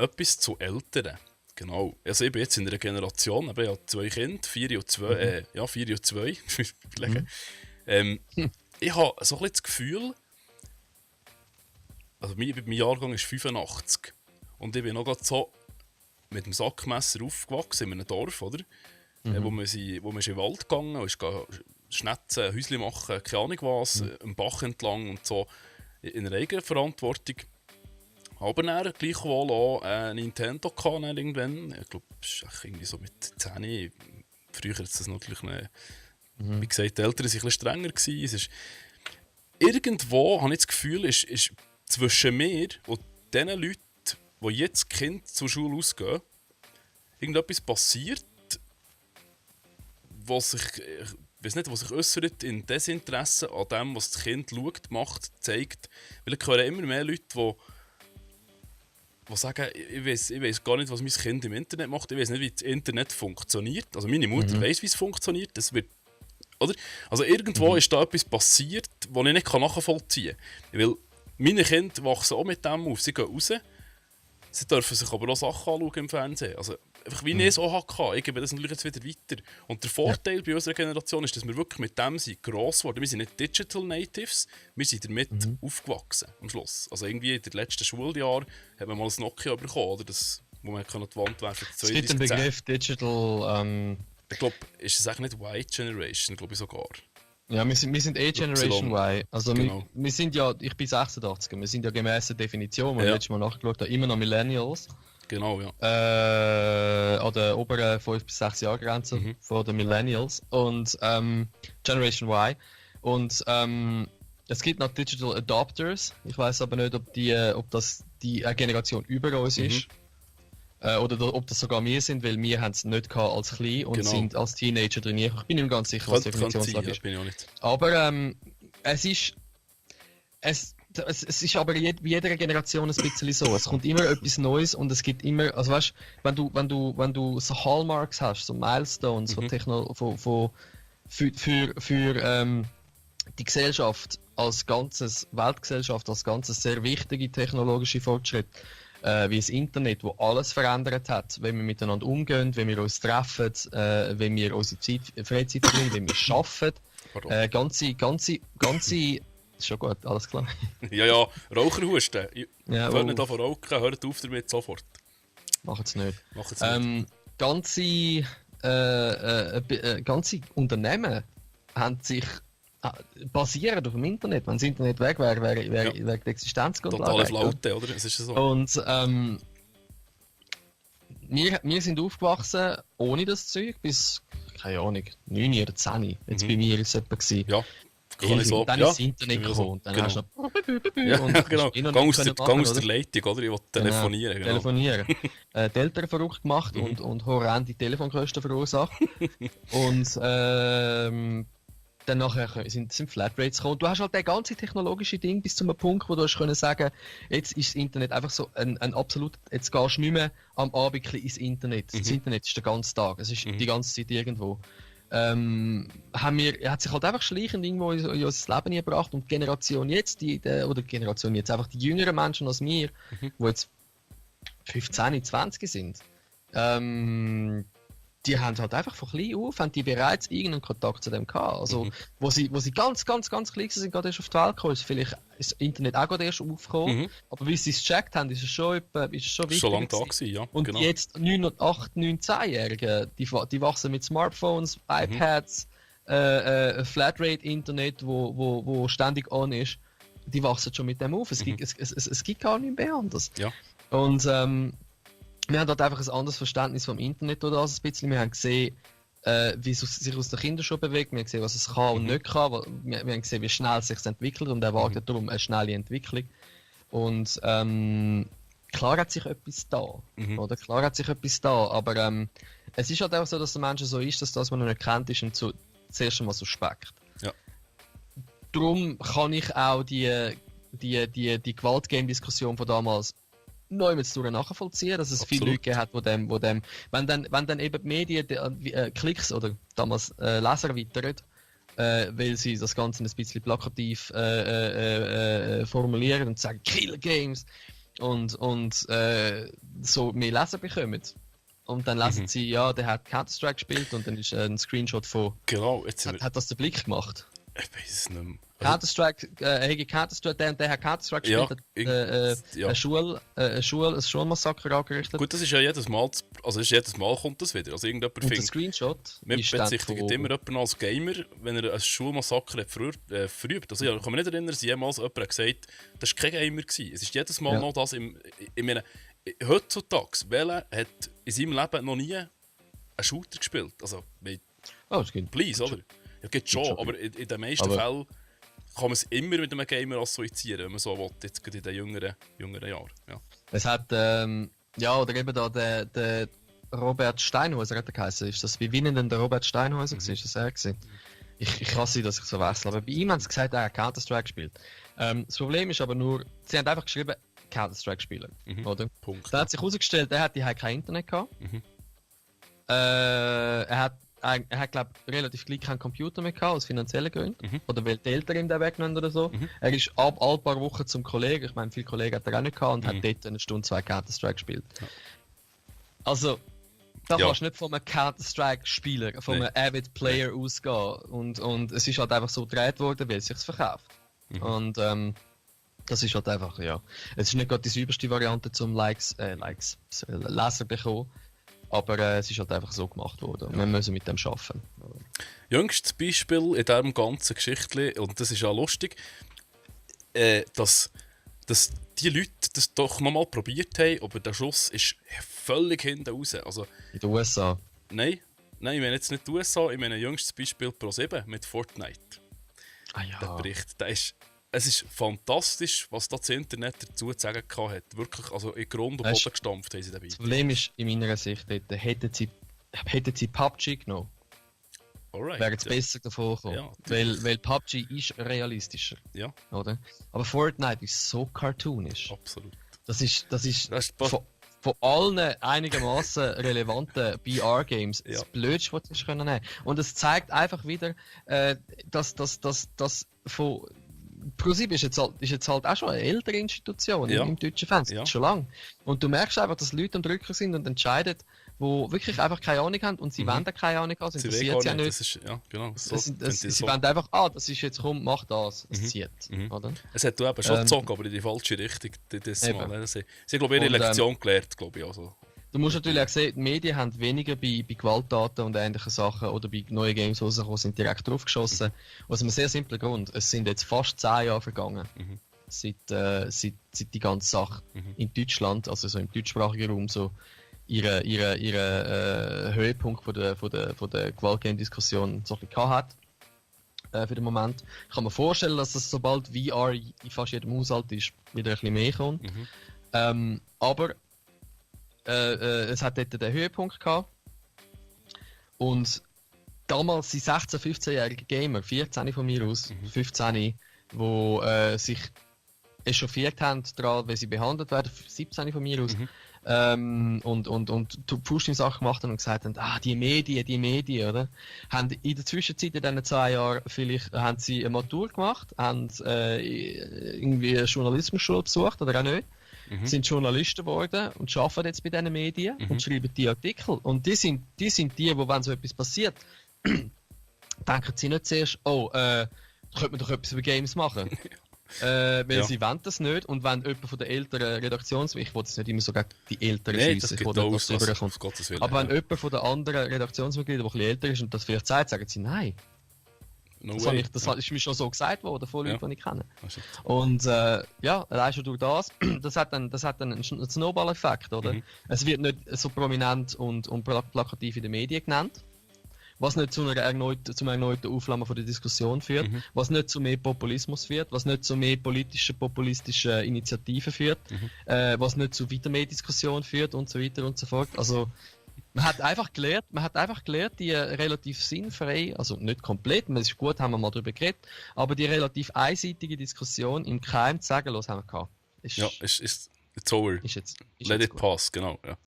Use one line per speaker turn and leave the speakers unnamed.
etwas zu Älteren. Genau. Also ich bin jetzt in einer Generation, ich habe 2 Kinder, 4 und 2, 4 und 2. Ich habe so ein bisschen das Gefühl, also mein Jahrgang ist 85 und ich bin noch grad so mit dem Sackmesser aufgewachsen in einem Dorf, oder? Wo wir sind in den Wald gegangen und Schnetzen, Häuschen machen, keine Ahnung was, am Bach entlang und so in einer eigenen Verantwortung. Aber dann gleichwohl auch ein Nintendo gehabt, irgendwann. Ich glaube, es ist irgendwie so mit 10. Früher war das natürlich wie gesagt, die Eltern waren ein bisschen strenger gewesen. Es ist, irgendwo habe ich das Gefühl, ist zwischen mir und den Leuten, die jetzt Kind zur Schule ausgehen, irgendetwas passiert, was sich äußert in Desinteresse an dem, was das Kind schaut, macht, zeigt. Weil ich höre immer mehr Leute, die sagen, ich weiss gar nicht, was mein Kind im Internet macht, ich weiss nicht, wie das Internet funktioniert. Also meine Mutter weiss, wie es funktioniert. Das wird, oder? Also irgendwo ist da etwas passiert, das ich nicht nachvollziehen kann. Weil meine Kinder wachsen auch mit dem auf. Sie gehen raus, sie dürfen sich aber auch Sachen anschauen im Fernsehen. Also einfach wie ich es auch hatte. Ich gebe das natürlich jetzt wieder weiter. Und der Vorteil bei unserer Generation ist, dass wir wirklich mit dem gross geworden sind. Wir sind nicht Digital Natives, wir sind damit aufgewachsen am Schluss. Also irgendwie in den letzten Schuljahren hat man mal ein Nokia bekommen, oder? Das, wo man an die Wand werfen kann.
Es gibt den Begriff Digital...
Ich glaube, ist es eigentlich nicht Y-Generation, glaube ich sogar.
Ja, wir sind Generation Y. Also
genau.
wir sind ja, ich bin 86er, wir sind ja gemäß der Definition, die ich letztes Mal nachgeschaut habe, immer noch Millennials.
Genau, ja.
An der oberen 5 bis 6 Jahre Grenze von den Millennials und Generation Y. Und es gibt noch Digital Adopters. Ich weiß aber nicht, ob das die Generation über uns ist. Oder ob das sogar wir sind, weil wir haben es nicht gehabt als klein und sind als Teenager trainiert. Ich bin nicht ganz sicher, was die Definitionslage ist.
Bin ich auch nicht.
Aber es ist aber bei jeder Generation ein bisschen so. Es kommt immer etwas Neues und es gibt immer, also weißt, wenn du so Hallmarks hast, so Milestones von für die Gesellschaft als ganzes, Weltgesellschaft als ganzes sehr wichtige technologische Fortschritt, wie das Internet, wo alles verändert hat, wenn wir miteinander umgehen, wenn wir uns treffen, wenn wir unsere Freizeit verbringen, wenn wir arbeiten. Ganze ist schon gut, alles klar.
Ja, Raucherhusten.
Ja,
hört nicht auf zu rauchen, hört auf damit sofort.
Macht's nicht. Ganze Unternehmen haben sich basieren auf dem Internet. Wenn das Internet weg wäre, wäre die Existenzgrundlage.
Totale Flaute, oder? Es ist so.
Und wir sind aufgewachsen ohne das Zeug bis, keine Ahnung, 9 oder 10. Jetzt bei mir war es etwa.
Ja, kann ich so.
Dann ist das Internet gekommen. Dann hast du noch...
genau. Gang aus der Leitung, oder? Ich will telefonieren.
Genau. Telefonieren. Die Eltern verrückt gemacht und horrende Telefonkosten verursacht. Und dann nachher sind Flatrates gekommen. Du hast halt das ganze technologische Ding bis zu einem Punkt, wo du hast können sagen, jetzt ist das Internet einfach so ein absolut, jetzt gehst du nicht mehr am Abend ins Internet. Das Internet ist den ganzen Tag, es ist die ganze Zeit irgendwo. Hat sich halt einfach schleichend irgendwo in unser Leben gebracht und die Generation jetzt, einfach die jüngeren Menschen als wir, die jetzt 15, 20 sind, die haben halt einfach von klein auf, haben die bereits irgendeinen Kontakt zu dem gehabt. Also, wo sie ganz klein sind, gerade erst auf die Welt gekommen, ist vielleicht das Internet auch gerade erst aufgekommen. Aber wie sie es gecheckt haben, ist es schon wichtig.
Schon lange da gewesen, ja.
Und
genau.
jetzt 8, 9, 10-Jährige, die wachsen mit Smartphones, iPads, Flatrate-Internet, wo ständig on ist, die wachsen schon mit dem auf. Es gibt gar nicht mehr anders.
Ja.
Und wir haben dort einfach ein anderes Verständnis vom Internet oder ein bisschen. Wir haben gesehen, wie es sich aus den Kindern schon bewegt. Wir haben gesehen, was es kann und nicht kann. Wir haben gesehen, wie schnell es sich entwickelt und erwartet darum eine schnelle Entwicklung. Und klar hat sich etwas da. Oder? Klar hat sich etwas da. Aber es ist halt auch so, dass der Mensch so ist, dass das, was man nicht kennt, ist ihm zuerst einmal suspekt.
Ja.
Darum kann ich auch die Gewaltgame-Diskussion von damals neu mit nachvollziehen, dass es
Absolut.
viele Leute gegeben hat, wenn dann eben die Medien Klicks oder damals Leser erweitern, weil sie das Ganze ein bisschen plakativ formulieren und sagen Killer Games, so mehr Leser bekommen. Und dann lesen sie, ja, der hat Counter-Strike gespielt und dann ist ein Screenshot von.
Genau, jetzt sind wir...
Hat das der Blick gemacht?
Ich weiß es nicht mehr.
Counter-Strike, Counter-Strike, der hat Counter-Strike
Ja,
gespielt, hat ein Schulmassaker angerichtet.
Gut, das ist ja jedes Mal, jedes Mal kommt das wieder. Also irgendjemand
Und der
findet...
Screenshot
Man
ist dann
bezichtigt
von...
immer jemanden als Gamer, wenn er ein Schulmassaker hat verübt. Also ich kann mich nicht erinnern, dass jemals jemand hat gesagt, das war kein Gamer gewesen. Es ist jedes Mal noch das ich meine, heutzutage, welcher hat in seinem Leben noch nie einen Shooter gespielt? Also,
das geht.
please, oder? Ja, geht schon, aber in den meisten Fällen kann man es immer mit einem Gamer assoziieren, wenn man so will, jetzt gerade in den jüngeren Jahren. Ja.
Es hat, oder eben da der Robert Steinhäuser hat er geheißen. Ist das, wie denn der Robert Steinhäuser gewesen? Ist das er gewesen? Ich kann sein, dass ich so wechsle, aber bei ihm haben sie gesagt, er hat Counter-Strike gespielt. Das Problem ist aber nur, sie haben einfach geschrieben, Counter-Strike spielen, oder?
Punkt.
Da hat sich herausgestellt, er hatte kein Internet gehabt. Er hat glaube ich, relativ gleich keinen Computer mehr gehabt, aus finanziellen Gründen. Oder weil die Eltern ihm den weggenommen oder so. Er ist ab ein paar Wochen zum Kollegen, ich meine, viele Kollegen hat er auch nicht gehabt und hat dort eine Stunde, 2 Counter-Strike gespielt. Ja. Also, da kannst du nicht von einem Counter-Strike-Spieler, von einem Avid-Player ausgehen. Und es ist halt einfach so gedreht worden, weil es sich verkauft. Und das ist halt einfach, ja. Es ist nicht gerade die sauberste Variante zum Leser bekommen. Aber es ist halt einfach so gemacht worden. Wir müssen mit dem arbeiten.
Jüngstes Beispiel in diesem ganzen Geschichtli, und das ist ja lustig, dass die Leute das doch nochmal probiert haben, aber der Schuss ist völlig hinten raus. Also,
in den USA?
Nein, ich meine jetzt nicht die USA, ich meine jüngstes Beispiel Pro7 mit Fortnite.
Ah ja.
Der Bericht, es ist fantastisch, was das Internet dazu zu sagen hat. Wirklich, also in Grund und Boden gestampft haben sie dabei.
Das Problem ist, in meiner Sicht, hätten sie PUBG genommen.
Alright,
wäre es besser davon gekommen.
Ja,
weil PUBG ist realistischer.
Ja.
Oder? Aber Fortnite ist so cartoonisch.
Absolut.
Das ist von allen einigermaßen relevanten BR-Games das Blödste, was du nehmen kannst. Und es zeigt einfach wieder, dass von ProSieben ist jetzt halt auch schon eine ältere Institution im deutschen Fernsehen, schon lange. Und du merkst einfach, dass Leute am Drücker sind und entscheiden, die wirklich einfach keine Ahnung haben und sie wollen keine Ahnung haben, das interessiert sie ja nicht.
Das ist, ja, genau. So,
sie wollen einfach, das ist jetzt, komm, mach das, es zieht. Oder?
Es hat eben schon gezogen, aber in die falsche Richtung. Sie haben, glaube ich, ihre Lektion gelernt, glaube ich. Also.
Du musst natürlich auch sehen, die Medien haben weniger bei Gewalttaten und ähnlichen Sachen oder bei neuen Games rausgekommen, sind direkt draufgeschossen. Aus einem sehr simplen Grund. Es sind jetzt fast 10 Jahre vergangen, seit die ganze Sache in Deutschland, also so im deutschsprachigen Raum, so ihre Höhepunkt von der Gewaltgame-Diskussion so ein bisschen gehabt hat. Für den Moment. Ich kann mir vorstellen, dass das, sobald VR in fast jedem Haushalt ist, wieder ein bisschen mehr kommt. Aber es hat dort den Höhepunkt gehabt. Und damals die 16-, 15-jährigen Gamer, 14 von mir aus, 15, die sich echauffiert haben daran, wie sie behandelt werden, 17 von mir aus, und Push-Sachen gemacht haben und gesagt haben, die Medien, oder? Haben in der Zwischenzeit, in diesen 2 Jahren, vielleicht haben sie eine Matur gemacht, haben irgendwie eine Journalismusschule besucht, oder auch nicht. Sind Journalisten geworden und arbeiten jetzt bei diesen Medien und schreiben die Artikel. Und die sind die, wo, wenn so etwas passiert, denken sie nicht zuerst, könnte man doch etwas über Games machen. Weil sie wollen das nicht. Und wenn jemand von der älteren Redaktions... Ich wollte es nicht immer so gegen die Älteren schiessen, ich wollte nicht, dass rüberkommt. Aber wenn jemand von der anderen Redaktionsmitglieder, der ein bisschen älter ist und das vielleicht sagt, sagen sie nein. Das ist mir schon so gesagt worden von Leuten, die ich kenne. Und allein schon durch das hat dann einen Snowball-Effekt, oder? Es wird nicht so prominent und plakativ in den Medien genannt, was nicht zum erneuten Aufflammen von der Diskussion führt, was nicht zu mehr Populismus führt, was nicht zu mehr populistische Initiativen führt, was nicht zu weiter mehr Diskussion führt und so weiter und so fort. Also man hat einfach gelernt, die relativ sinnfrei, also nicht komplett, es ist gut, haben wir mal darüber geredet, aber die relativ einseitige Diskussion im Keim zu sagen, los haben wir gehabt.
It's over.
Ist jetzt
Let it
gut.
pass, genau. Ja.